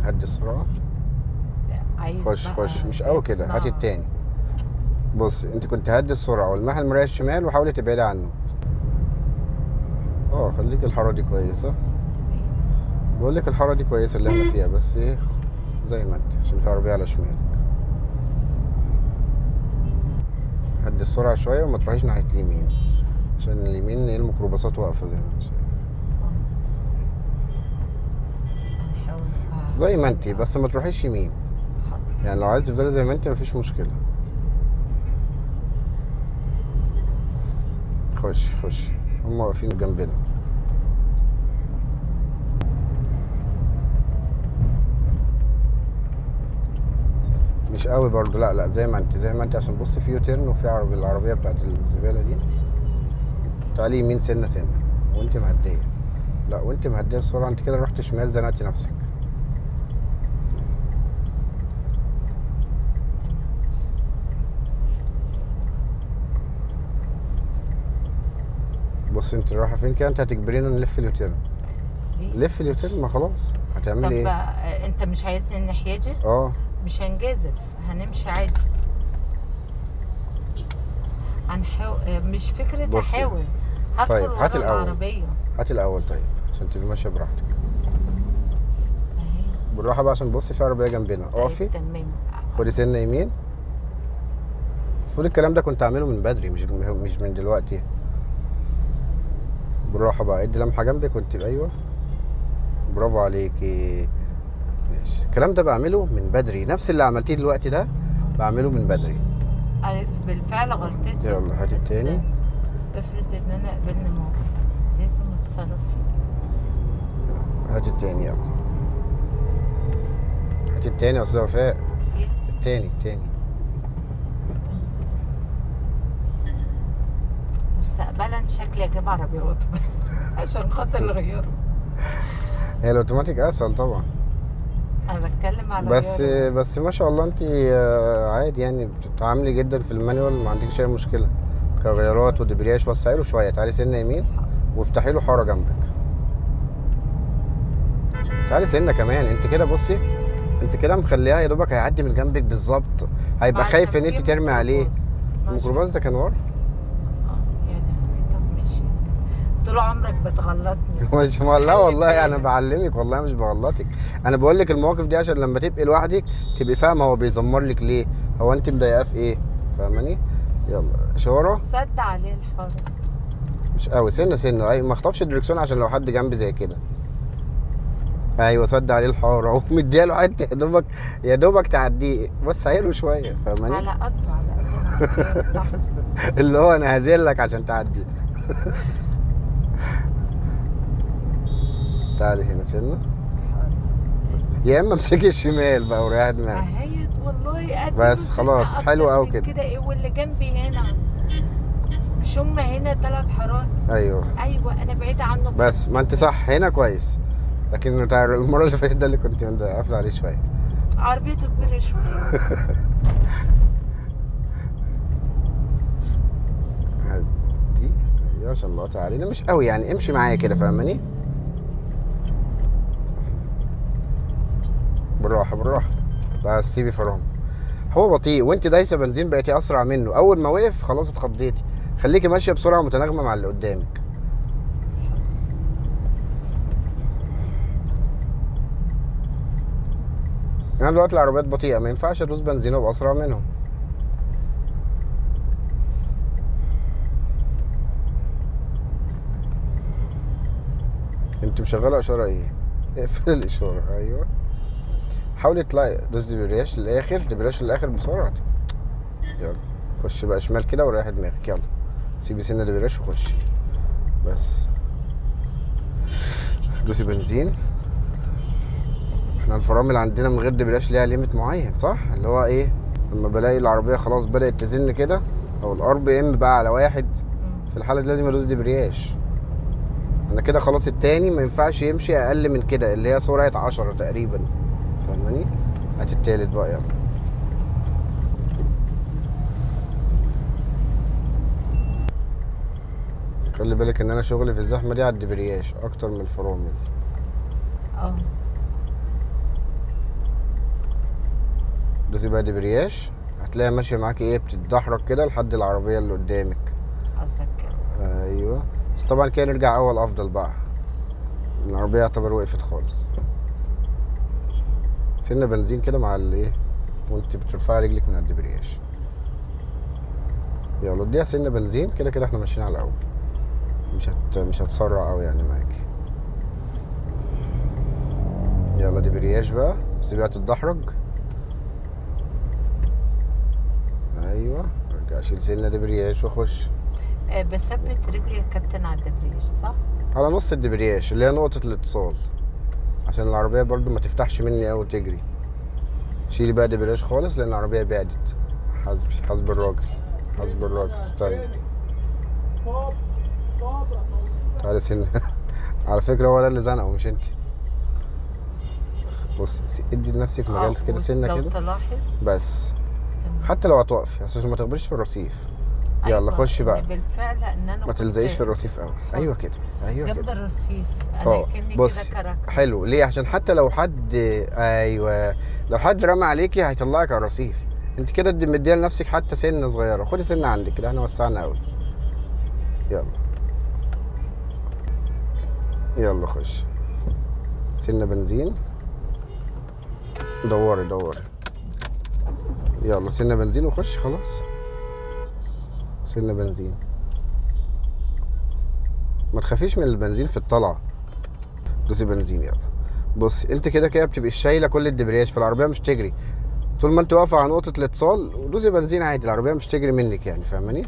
هدي السرعه. عايز خش بقى خش، مش قوي كده، هاتي تطلع. التاني. بص انت كنت هدي السرعه والمحل المرايه الشمال وحاولي تبعدي عنه. خليك الحاره دي كويسه. بقول لك الحاره دي كويسه اللي احنا فيها، بس ايه زي ما انت، عشان في عربيه على شمالك. هدي السرعه شويه وما تروحيش ناحيه اليمين، عشان اليمين ايه الميكروباصات واقفه زي ما انت شايف. هنحاول زي ما انت، بس ما تروحيش يمين. يعني لو عايز تفضلي زي ما انت مفيش مشكله. خش خش، هم واقفين جنبنا. مش قوي برضو، لا لا، زي ما انت زي ما انت، عشان بص في يوتيرن وفي العربيه بتاعت الزباله دي. تعالي يمين سنه سنه وانت مهديه. لا وانت مهديه السرعه، انت كده رحت شمال زنقتي نفسك. بص انت رايحه فين كده، انت هتجبرينا نلف اليوتيرن. لف اليوتيرن، ما خلاص هتعملي ايه؟ طب انت مش عايزني الناحيه دي؟ مش هنجازف، هنمشي عادي. هنحاول، مش فكره احاول. هدخل طيب ورا هاتي الاول. العربيه. هاتي الاول طيب، عشان تبقي ماشيه براحتك. اهي بالراحه بقى، عشان بصي في عربيه جنبنا. اقفي. تمام. خدي سنه يمين. المفروض الكلام ده كنت اعمله من بدري، مش من دلوقتي. بالراحه بقى، ادي لمحه جنبك وانت ايوه. برافو عليكي. ماشي، الكلام ده بعمله من بدري، نفس اللي عملتيه دلوقتي ده بعمله من بدري. عارف بالفعل غلطتي. يلا هاتي التاني. افرض ان انا قابلني موقف لازم اتصرف فيه. هاتي التاني يلا. هاتي التاني يا استاذ وفاء. التاني. مستقبلا شكلي اجيب عربيه اوتوماتيك عشان خاطر نغيره. هي الاوتوماتيك اسهل طبعا. انا بتكلم على بس ما شاء الله انت عادي يعني بتتعاملي جدا في المانيوال، ما عندكش اي مشكله. كغيارات ودبرياج، وسعي له شويه، تعالي سنه يمين وافتحي له حاره جنبك. تعالي سنه كمان، انت كده بصي، انت كده مخليها يا دوبك هيعدي من جنبك بالظبط، هيبقى خايف ان انت ترمي عليه. الميكروباص ده كان ورا. يعني طب ماشي، طول عمرك بتغلطني. مش لا والله انا بعلمك، والله مش بغلطك. انا بقول لك المواقف دي عشان لما تبقي لوحدك تبقي فاهمه هو بيزمر لك ليه، هو انت مضايقاه في ايه، فاهماني؟ يلا اشاره. سد عليه الحاره. مش قوي، سنه اي ما اخطفش الدركسيون عشان لو حد جنبي زي كده. ايوه سد عليه الحاره ومدياله حته يا دوبك تعديه، بس عيله شويه، فاهماني؟ على قده اللي هو انا هزلك عشان تعدي. تعالي هنا سنه، يا اما امسكي الشمال بقى وريحي دماغك. اهيت والله بس خلاص حلو قوي كده. كده ايه، واللي جنبي هنا مش هم هنا 3 حارات. ايوه انا بعيده عنه. بس ما انت صح هنا كويس، لكن المره اللي فاتت ده اللي كنت قافله عليه شويه. عربيته كبيره شويه. دي ايوه عشان بقطع علينا، مش قوي يعني، امشي معايا كده فاهماني؟ بالراحه بس سيبي فرامل. هو بطيء وانت دايسه بنزين بقيتي اسرع منه، اول ما وقف خلاص اتخضيتي. خليكي ماشيه بسرعه متناغمه مع اللي قدامك. انا دلوقتي العربيات بطيئه، ما ينفعش ادوس بنزين وابقى اسرع منهم. انت مشغله اشاره ايه؟ اقفل الاشاره. ايوه حاولي تطلعي، دوس دبرياج للاخر بسرعه. يلا خش بقى شمال كده وريحي دماغك، يلا سيبي سنه دبرياج وخشي بس. دوسي بنزين. احنا الفرامل عندنا من غير دبرياج ليها ليميت معين، صح؟ اللي هو ايه، لما بلاقي العربيه خلاص بدات تزن كده، او الار بي ام بقى على 1، في الحاله دي لازم ادوس دبرياج. انا كده خلاص التاني ما ينفعش يمشي اقل من كده، اللي هي سرعه 10 تقريبا، فاهماني؟ هات التالت بقى يلا. خلي بالك ان انا شغلي في الزحمه دي على الدبرياج اكتر من الفرامل. دوسي بقى دبرياج، هتلاقيها ماشيه معاكي ايه، بتتدحرج كده لحد العربيه اللي قدامك. قصدك كده. ايوه، بس طبعا كده نرجع اول افضل بقى، العربيه يعتبر وقفت خالص. سنه بنزين كده مع الايه وانت بترفعي رجلك من على الدبرياج. يلا اديها سنه بنزين، كده كده احنا ماشيين على الاول، مش هتسرع قوي يعني معاكي. يلا دبرياج بقى، سيبيها تتدحرج. ايوه، ارجع اشيل سنه دبرياج واخش بثبت رجلي يا كابتن على الدبرياج صح؟ على نص الدبرياج اللي هي نقطه الاتصال، عشان العربيه برضو ما تفتحش مني او تجري. شيلي بقى دبرياج خالص لان العربيه بعدت. حسب الراجل، حسب الراجل. استنى، تعالى سنه على فكره هو ده اللي زنقه مش انت. بص ادي لنفسك مجال كده سنه لو كده تلاحظ بس، تمام. حتى لو هتوقفي عشان ما تخبريش في الرصيف. يلا أيوة، خشي بقى، إن بالفعل ان انا ما تلزقيش في الرصيف قوي. ايوه كده، ايوه جنب كده. الرصيف انا كأني بص كده كراكه. حلو ليه؟ عشان حتى لو حد، ايوه، لو حد رمى عليكي هيطلعك على الرصيف. انت كده مديه لنفسك حتى سنه صغيره. خدي سنه عندك كده، احنا وسعنا قوي. يلا يلا خش سنه بنزين. دوري يلا سنه بنزين وخش خلاص. سنه بنزين، ما تخافيش من البنزين في الطلعه. دوسي بنزين يلا. بصي انت كده كده بتبقي شايله كل الدبرياج، فالعربيه مش تجري طول ما انت واقفه على نقطه الاتصال. ودوسي بنزين عادي، العربيه مش تجري منك يعني، فاهماني؟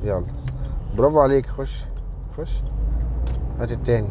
يلا برافو عليك. خش هات التاني.